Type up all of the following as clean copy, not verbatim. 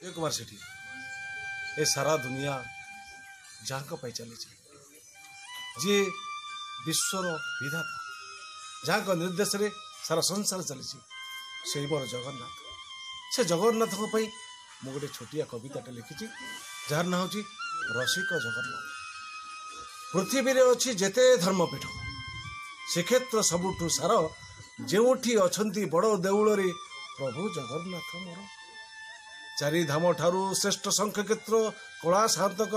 एक बार से ए सारा दुनिया जहाँ चली जी विश्वर विधाता जहाँ निर्देश रे सारा संसार चली से मोर जगन्नाथ से जगन्नाथ मु गोटे छोटिया कविताटे लिखी जार ना हूँ रसिक जगन्नाथ। पृथ्वी रे अच्छी जेते धर्मपीठ श्रीक्षेत्र सबुठू सार जोठी अच्छी बड़ देउल रे प्रभु जगन्नाथ मोर चारि धाम ठारू श्रेष्ठ शंखक्षेत्र कला साधक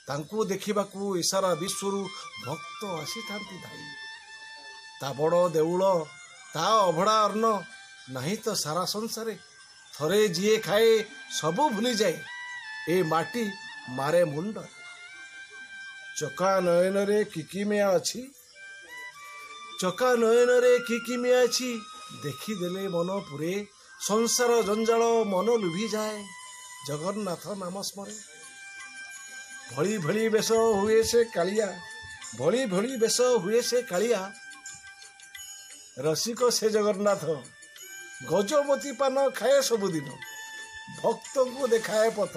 तांकू देखिबाकू इसारा विश्वरू भक्त आसी थांती धाई ता बड़ देउल ता अभड़ा अन्न नहीं तो सारा संसार थरे जीए खाए सबू भूली जाए ए माटी मारे मुंड चका नयन रे किकिमिया अच्छी चका नयन रे किकिमिया अच्छी देखीदेले मन पुरे संसार जंजाल मन लुभि जाए जगन्नाथ नाम स्मरे भली भली बेश हुए से कालिया भली भली बेश हुए से कालिया रसिक से जगन्नाथ गजमती पान खाए सबुदिन भक्त को देखाए पथ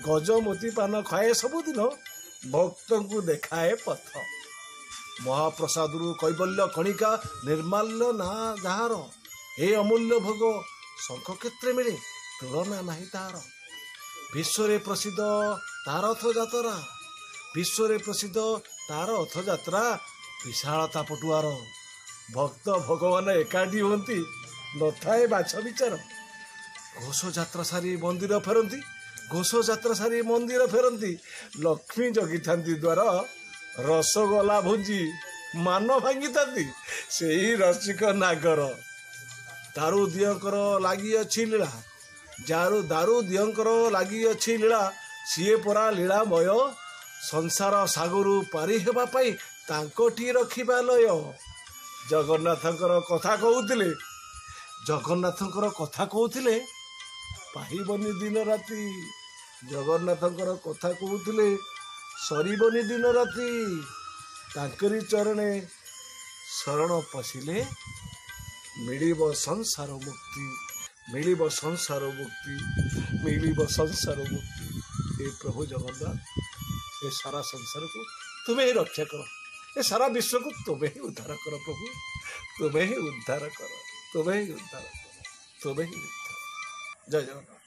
गजमती पान खाए सबुदिन भक्त को देखाए पथ महाप्रसाद कैबल्य कणिका निर्माल्य ना जार ए अमूल्य भोग शंखक्षेत्र मिले तुलना नहीं तार विश्व प्रसिद्ध तार अथ जात्रा विश्व प्रसिद्ध तार अथ जात्रा विशालता पटुआर भक्त भगवान एकाठी होती न थाए बाछ विचार घोष जात्रा सारी मंदिर फेरती घोष जात्रा सारी मंदिर फेरती लक्ष्मी जगी था द्वार रसगोला भुंजी मान भांगी था से रसिक नागर दारू दियंकर लगी अच्छी लीला जारू दारू दियंकर लगी अच्छी लीला सीए परा लीलामय संसार सागरू पारी हेबा पाई तांकोटी रखिबा लय जगन्नाथंकर कथा कहूतिले जगन्नाथंकर कथा कहूतिले पाइबनी दिन राति जगन्नाथंकर कथा कहूतिले सरीबनी दिन राति तांकरी चरणे शरण पशिले मिलिब संसार मुक्ति मिलिब संसार मुक्ति मिलिब संसार मुक्ति। ए प्रभु जगन्नाथ ए सारा संसार को तुम्हें ही रक्षा करो ए सारा विश्व को तुम्हें ही उद्धार करो प्रभु तुम्हें ही उद्धार करो तुम्हें ही उद्धार करो तुम्हें ही उद्धार। जय जगन्नाथ।